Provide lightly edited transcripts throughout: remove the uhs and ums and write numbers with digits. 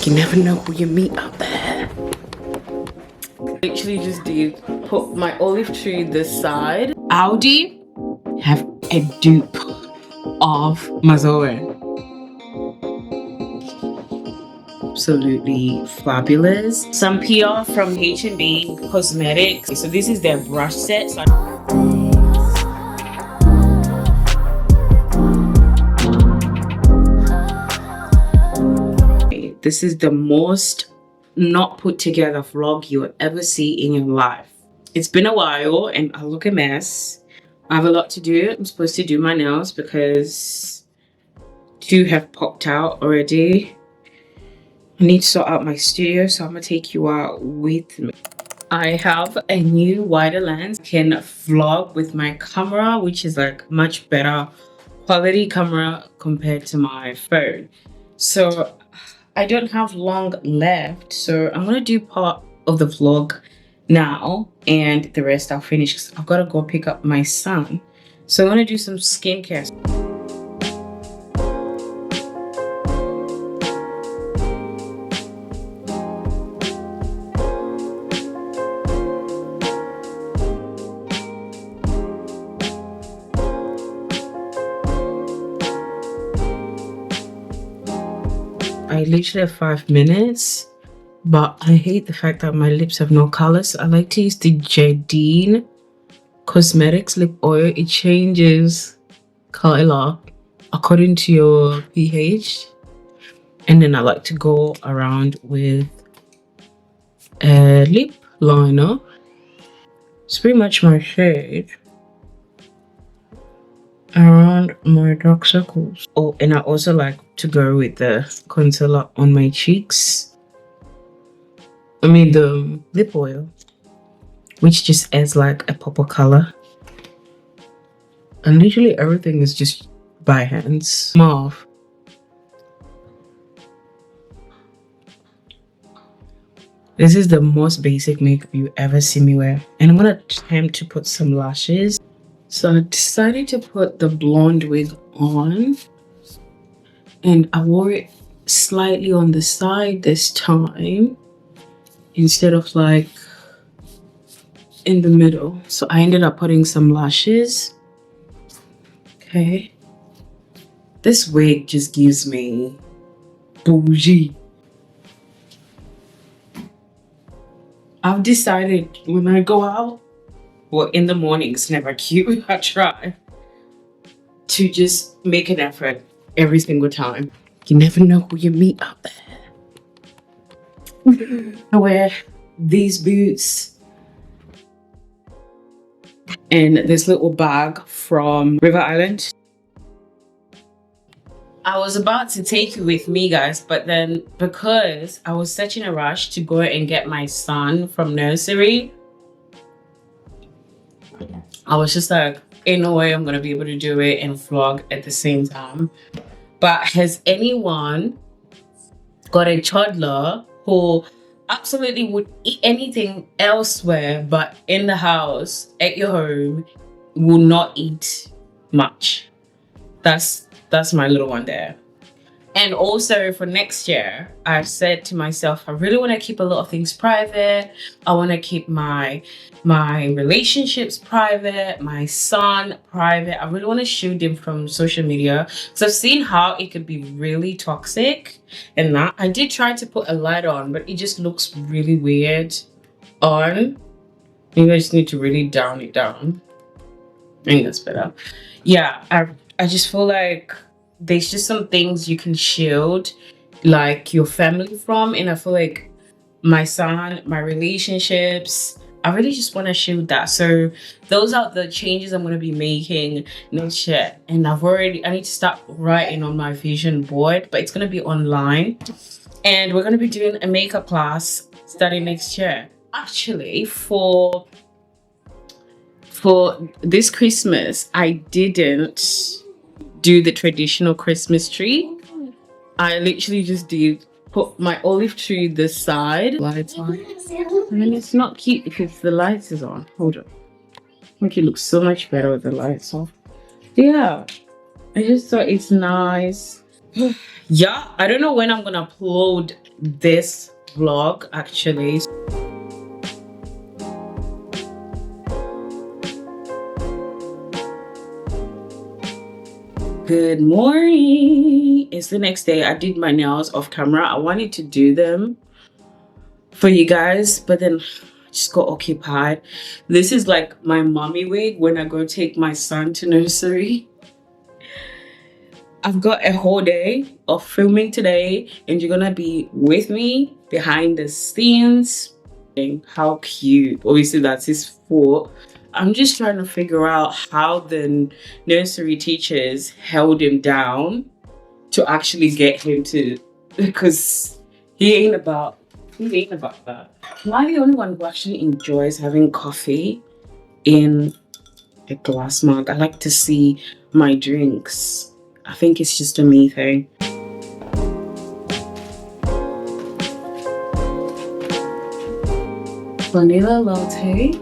You never know who you meet out there. Literally just did put my olive tree this side. Audi have a dupe of Mazoe. Absolutely fabulous. Some PR from H&B Cosmetics. So this is their brush set. So this is the most not put together vlog you'll ever see in your life. It's been a while and I look a mess. I have a lot to do. I'm supposed to do my nails because 2 have popped out already. I need to sort out my studio, so I'm gonna take you out with me. I have a new wider lens. I can vlog with my camera, which is like much better quality camera compared to my phone. So I don't have long left, so I'm gonna do part of the vlog now and the rest I'll finish because I've got to go pick up my son. So I'm gonna do some skincare. I literally have 5 minutes, but I hate the fact that my lips have no color. So I like to use the Jardine Cosmetics lip oil. It changes color according to your pH. And then I like to go around with a lip liner. It's pretty much my shade around my dark circles. Oh, and I also like to go with the concealer on my cheeks. I mean the lip oil, which just adds like a pop of color. And literally everything is just by hands. Mauve. This is the most basic makeup you ever see me wear. And I'm gonna attempt to put some lashes. So I decided to put the blonde wig on. And I wore it slightly on the side this time instead of like in the middle. So I ended up putting some lashes. Okay. This wig just gives me bougie. I've decided when I go out, well, in the mornings, never cute, I try to just make an effort every single time. You never know who you meet out there. I wear these boots and this little bag from River Island. I was about to take you with me, guys, but then because I was such in a rush to go and get my son from nursery, I was just like, ain't no way I'm gonna be able to do it and vlog at the same time. But has anyone got a toddler who absolutely would eat anything elsewhere but in the house, at your home, will not eat much? That's my little one there. And also for next year, I've said to myself, I really want to keep a lot of things private. I want to keep my relationships private, my son private. I really want to shield him from social media because I've seen how it could be really toxic. And that I did try to put a light on, but it just looks really weird on. Maybe I just need to really down it down. I think that's better. Yeah, I just feel like there's just some things you can shield like your family from, and I feel like my son, my relationships, I really just want to shield that. So those are the changes I'm going to be making next year. And I need to start writing on my vision board, but it's going to be online, and we're going to be doing a makeup class starting next year. Actually, for this Christmas, I didn't do the traditional Christmas tree. I literally just did put my olive tree this side, lights on, and then it's not cute because the lights is on. Hold on, I think it looks so much better with the lights off. Yeah, I just thought it's nice Yeah, I don't know when I'm gonna upload this vlog actually. Good morning. It's the next day. I did my nails off camera. I wanted to do them for you guys, but then I just got occupied. This is like my mommy wig when I go take my son to nursery. I've got a whole day of filming today, and you're gonna be with me behind the scenes. How cute. Obviously that's his foot. I'm just trying to figure out how the nursery teachers held him down to actually get him to, because he ain't about that. Am I the only one who actually enjoys having coffee in a glass mug? I like to see my drinks. I think it's just a me thing. Vanilla latte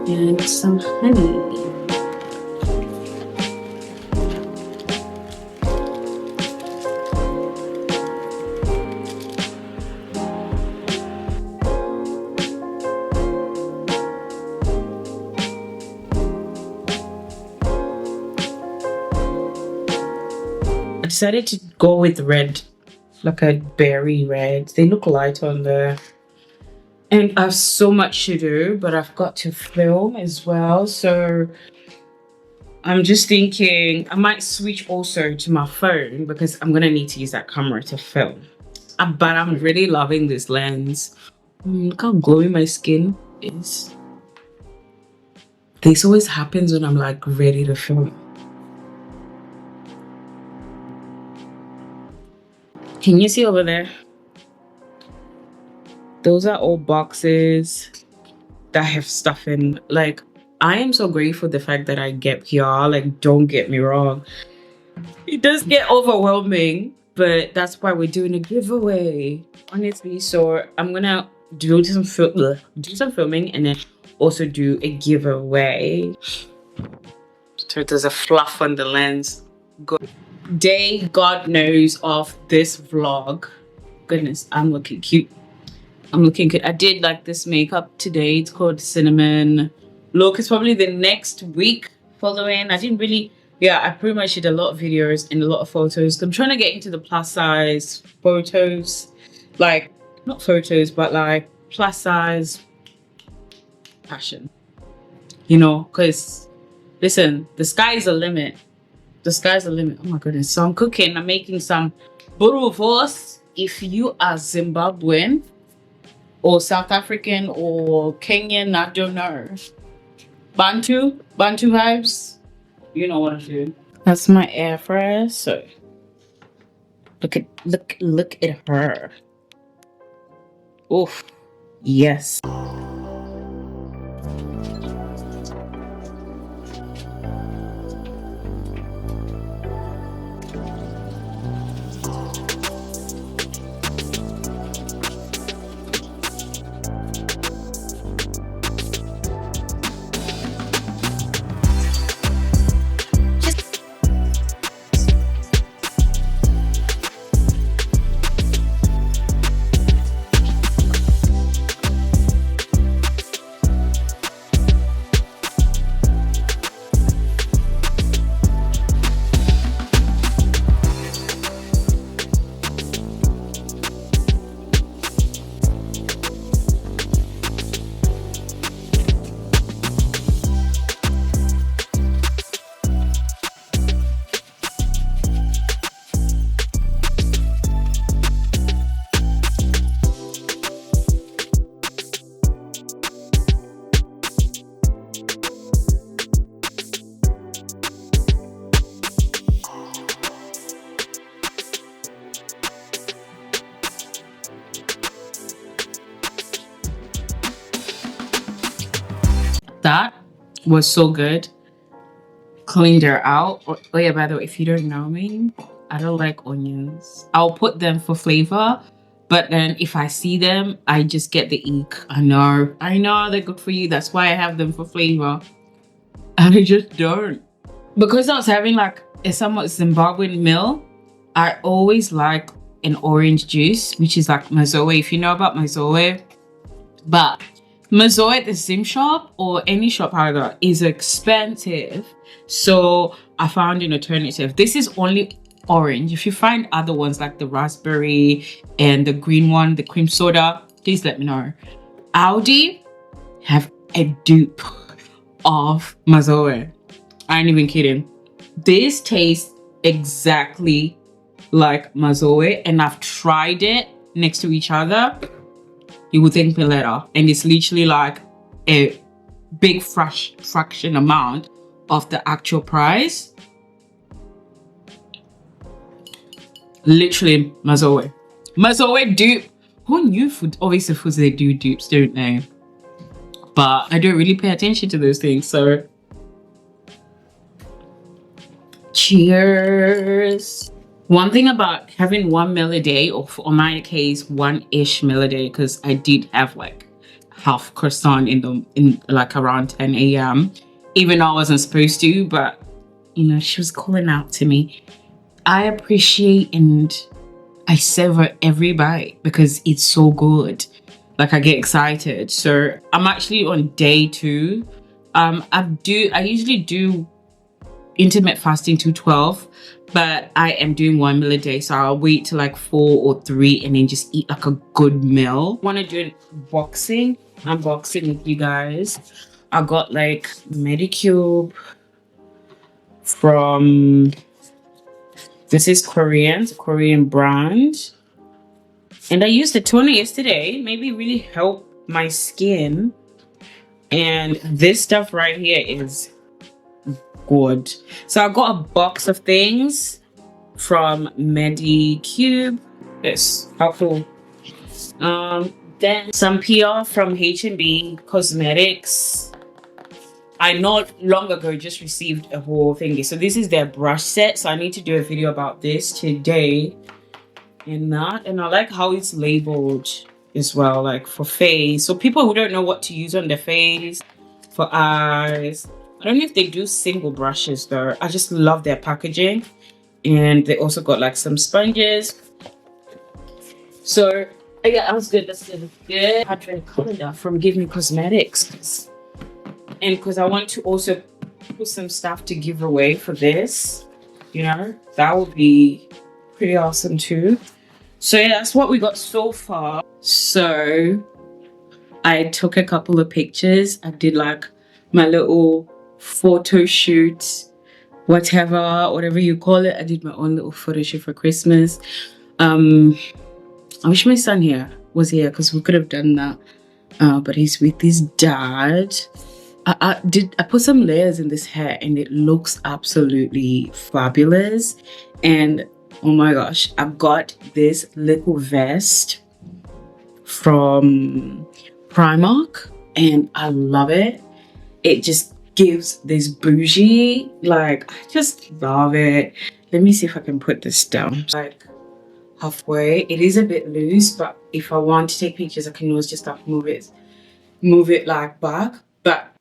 and some honey. I decided to go with red, like a berry red. They look light on there. And I have so much to do, but I've got to film as well. So I'm just thinking I might switch also to my phone because I'm gonna need to use that camera to film. But I'm really loving this lens. Look how glowy my skin is. This always happens when I'm like ready to film. Can you see over there? Those are all boxes that have stuff in. Like, I am so grateful for the fact that I get PR. Like, don't get me wrong. It does get overwhelming, but that's why we're doing a giveaway, honestly. So I'm gonna do some filming and then also do a giveaway. So there's a fluff on the lens. Day God knows of this vlog. Goodness, I'm looking cute. I'm looking good. I did like this makeup today. It's called Cinnamon Look. It's probably the next week following. I didn't really, I pretty much did a lot of videos and a lot of photos. I'm trying to get into the plus size photos. Like, not photos, but like plus size fashion. You know, because listen, the sky's the limit. The sky's the limit. Oh my goodness. So I'm cooking. I'm making some burrowos. If you are Zimbabwean or South African or Kenyan, I don't know. Bantu vibes. You know what I'm doing. That's my air fryer. So look at her. Oof. Yes. That was so good. Cleaned her out. Oh yeah, by the way, if you don't know me, I don't like onions. I'll put them for flavor, but then if I see them, I just get the eek. I know they're good for you. That's why I have them for flavor. I just don't. Because I was having like a somewhat Zimbabwean meal, I always like an orange juice, which is like Mazoe, if you know about Mazoe. But Mazoe at the Sim shop or any shop either is expensive. So I found an alternative. This is only orange. If you find other ones like the raspberry and the green one, the cream soda, please let me know. Aldi have a dupe of Mazoe. I ain't even kidding. This tastes exactly like Mazoe, and I've tried it next to each other. You would think me later, and it's literally like a big fraction amount of the actual price. Literally Mazoe. Mazoe dupe. Who knew food? Obviously foods, they do dupes, don't they? But I don't really pay attention to those things, so cheers. One thing about having 1 meal a day, or for my case, 1-ish meal a day, because I did have like half croissant in like around 10 a.m. even though I wasn't supposed to, but you know, she was calling out to me. I appreciate and I savor every bite because it's so good. Like I get excited. So I'm actually on day 2. I usually do intermittent fasting to 12, but I am doing 1 meal a day, so I'll wait till like 4 or 3 and then just eat like a good meal. Want to do an unboxing with you guys. I got like Medicube from, this is Korean, it's a Korean brand, and I used the toner yesterday. Maybe really helped my skin. And this stuff right here is good. So I got a box of things from Medicube. It's helpful. Then some PR from H&B Cosmetics. I not long ago just received a whole thingy. So this is their brush set. So I need to do a video about this today. And I like how it's labeled as well, like for face. So people who don't know what to use on their face, for eyes. I don't know if they do single brushes though. I just love their packaging. And they also got like some sponges. So yeah, that was good. That's good. I had a calendar from Give Me Cosmetics. And because I want to also put some stuff to give away for this, you know, that would be pretty awesome too. So yeah, that's what we got so far. So I took a couple of pictures. I did like my little photo shoot, whatever you call it. I did my own little photo shoot for Christmas. I wish my son was here because we could have done that. But he's with his dad. I put some layers in this hair and it looks absolutely fabulous. And oh my gosh, I got this little vest from Primark and I love it. It just gives this bougie, like I just love it. Let me see if I can put this down. Like halfway, it is a bit loose, but if I want to take pictures I can always just like move it like back. But